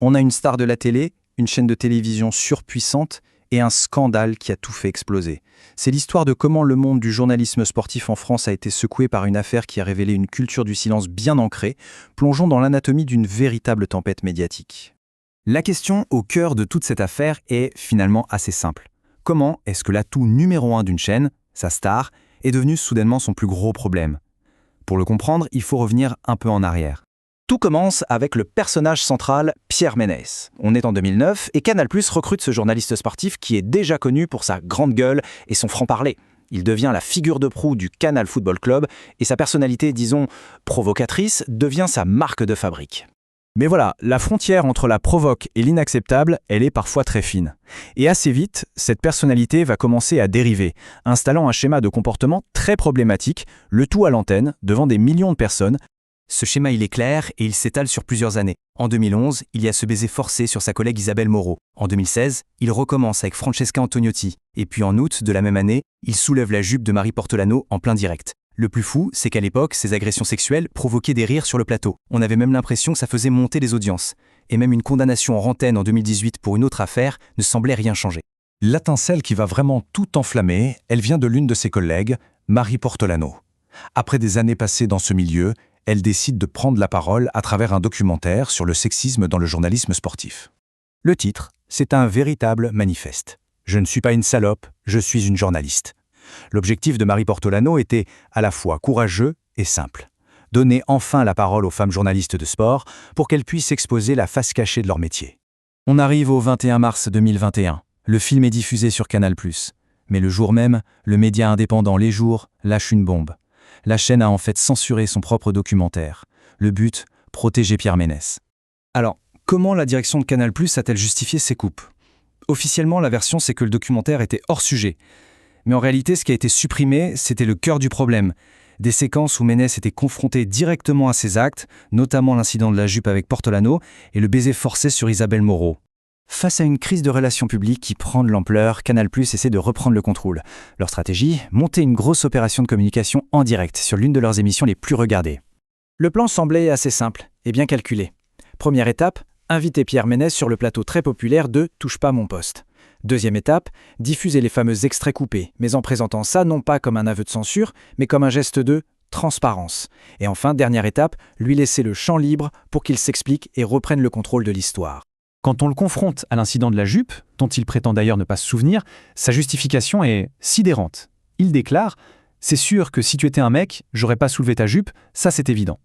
On a une star de la télé, une chaîne de télévision surpuissante et un scandale qui a tout fait exploser. C'est l'histoire de comment le monde du journalisme sportif en France a été secoué par une affaire qui a révélé une culture du silence bien ancrée, plongeant dans l'anatomie d'une véritable tempête médiatique. La question au cœur de toute cette affaire est finalement assez simple. Comment est-ce que l'atout numéro 1 d'une chaîne, sa star, est devenu soudainement son plus gros problème? Pour le comprendre, il faut revenir un peu en arrière. Tout commence avec le personnage central, Pierre Ménès. On est en 2009 et Canal+ recrute ce journaliste sportif qui est déjà connu pour sa grande gueule et son franc-parler. Il devient la figure de proue du Canal Football Club et sa personnalité, disons, provocatrice, devient sa marque de fabrique. Mais voilà, la frontière entre la provoque et l'inacceptable, elle est parfois très fine. Et assez vite, cette personnalité va commencer à dériver, installant un schéma de comportement très problématique, le tout à l'antenne, devant des millions de personnes. Ce schéma, il est clair et il s'étale sur plusieurs années. En 2011, il y a ce baiser forcé sur sa collègue Isabelle Moreau. En 2016, il recommence avec Francesca Antoniotti. Et puis en août de la même année, il soulève la jupe de Marie Portolano en plein direct. Le plus fou, c'est qu'à l'époque, ces agressions sexuelles provoquaient des rires sur le plateau. On avait même l'impression que ça faisait monter les audiences. Et même une condamnation en antenne en 2018 pour une autre affaire ne semblait rien changer. L'étincelle qui va vraiment tout enflammer, elle vient de l'une de ses collègues, Marie Portolano. Après des années passées dans ce milieu, elle décide de prendre la parole à travers un documentaire sur le sexisme dans le journalisme sportif. Le titre, c'est un véritable manifeste. Je ne suis pas une salope, je suis une journaliste. L'objectif de Marie Portolano était à la fois courageux et simple. Donner enfin la parole aux femmes journalistes de sport pour qu'elles puissent exposer la face cachée de leur métier. On arrive au 21 mars 2021. Le film est diffusé sur Canal+. Mais le jour même, le média indépendant Les Jours lâche une bombe. La chaîne a en fait censuré son propre documentaire. Le but, protéger Pierre Ménès. Alors, comment la direction de Canal+ a-t-elle justifié ces coupes? Officiellement, la version, c'est que le documentaire était hors sujet. Mais en réalité, ce qui a été supprimé, c'était le cœur du problème. Des séquences où Ménès était confronté directement à ses actes, notamment l'incident de la jupe avec Portolano et le baiser forcé sur Isabelle Moreau. Face à une crise de relations publiques qui prend de l'ampleur, Canal+ essaie de reprendre le contrôle. Leur stratégie, monter une grosse opération de communication en direct sur l'une de leurs émissions les plus regardées. Le plan semblait assez simple et bien calculé. Première étape, inviter Pierre Ménès sur le plateau très populaire de « Touche pas mon poste ». Deuxième étape, diffuser les fameux extraits coupés, mais en présentant ça non pas comme un aveu de censure, mais comme un geste de transparence. Et enfin, dernière étape, lui laisser le champ libre pour qu'il s'explique et reprenne le contrôle de l'histoire. Quand on le confronte à l'incident de la jupe, dont il prétend d'ailleurs ne pas se souvenir, sa justification est sidérante. Il déclare « C'est sûr que si tu étais un mec, j'aurais pas soulevé ta jupe, ça c'est évident ».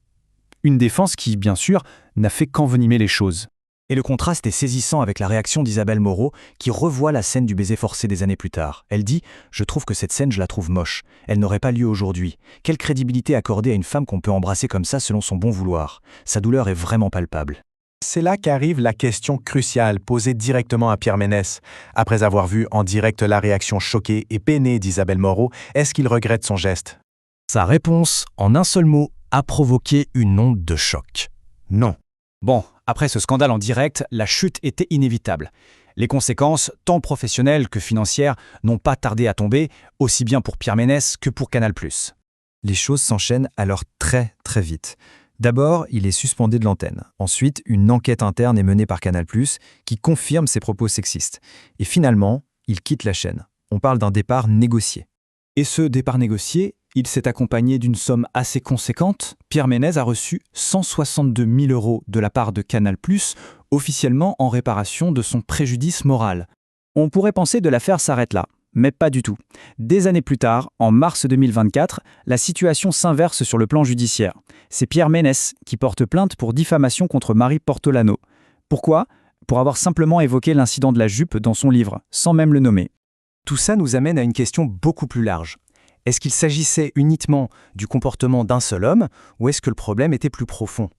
Une défense qui, bien sûr, n'a fait qu'envenimer les choses. Et le contraste est saisissant avec la réaction d'Isabelle Moreau, qui revoit la scène du baiser forcé des années plus tard. Elle dit « Je trouve que cette scène, je la trouve moche. Elle n'aurait pas lieu aujourd'hui. Quelle crédibilité accorder à une femme qu'on peut embrasser comme ça selon son bon vouloir? Sa douleur est vraiment palpable. » C'est là qu'arrive la question cruciale posée directement à Pierre Ménès. Après avoir vu en direct la réaction choquée et peinée d'Isabelle Moreau, est-ce qu'il regrette son geste? Sa réponse, en un seul mot, a provoqué une onde de choc. Non. Bon, après ce scandale en direct, la chute était inévitable. Les conséquences, tant professionnelles que financières, n'ont pas tardé à tomber, aussi bien pour Pierre Ménès que pour Canal+. Les choses s'enchaînent alors très très vite. D'abord, il est suspendu de l'antenne. Ensuite, une enquête interne est menée par Canal+, qui confirme ses propos sexistes. Et finalement, il quitte la chaîne. On parle d'un départ négocié. Et ce départ négocié, il s'est accompagné d'une somme assez conséquente. Pierre Ménès a reçu 162 000 € de la part de Canal+, officiellement en réparation de son préjudice moral. On pourrait penser que l'affaire s'arrête là, mais pas du tout. Des années plus tard, en mars 2024, la situation s'inverse sur le plan judiciaire. C'est Pierre Ménès qui porte plainte pour diffamation contre Marie Portolano. Pourquoi? Pour avoir simplement évoqué l'incident de la jupe dans son livre, sans même le nommer. Tout ça nous amène à une question beaucoup plus large. Est-ce qu'il s'agissait uniquement du comportement d'un seul homme, ou est-ce que le problème était plus profond?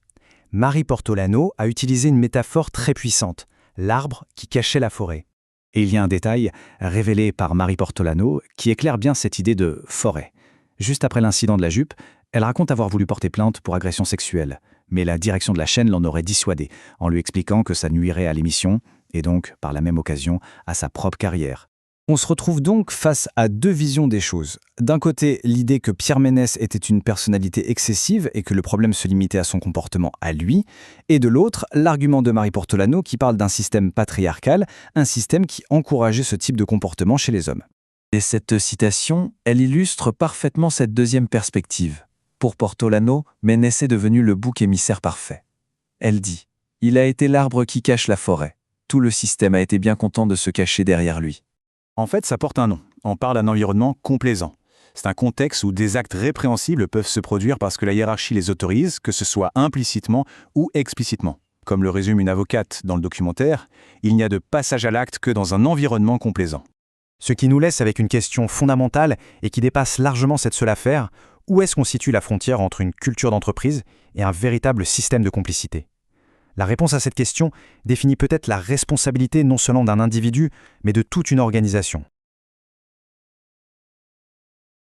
Marie Portolano a utilisé une métaphore très puissante, l'arbre qui cachait la forêt. Et il y a un détail révélé par Marie Portolano qui éclaire bien cette idée de forêt. Juste après l'incident de la jupe, elle raconte avoir voulu porter plainte pour agression sexuelle, mais la direction de la chaîne l'en aurait dissuadée, en lui expliquant que ça nuirait à l'émission, et donc, par la même occasion, à sa propre carrière. On se retrouve donc face à deux visions des choses. D'un côté, l'idée que Pierre Ménès était une personnalité excessive et que le problème se limitait à son comportement à lui, et de l'autre, l'argument de Marie Portolano qui parle d'un système patriarcal, un système qui encourageait ce type de comportement chez les hommes. Et cette citation, elle illustre parfaitement cette deuxième perspective. Pour Portolano, Ménès est devenu le bouc émissaire parfait. Elle dit « Il a été l'arbre qui cache la forêt. Tout le système a été bien content de se cacher derrière lui. » En fait, ça porte un nom. On parle d'un environnement complaisant. C'est un contexte où des actes répréhensibles peuvent se produire parce que la hiérarchie les autorise, que ce soit implicitement ou explicitement. Comme le résume une avocate dans le documentaire, il n'y a de passage à l'acte que dans un environnement complaisant. Ce qui nous laisse avec une question fondamentale et qui dépasse largement cette seule affaire, où est-ce qu'on situe la frontière entre une culture d'entreprise et un véritable système de complicité ? La réponse à cette question définit peut-être la responsabilité non seulement d'un individu, mais de toute une organisation.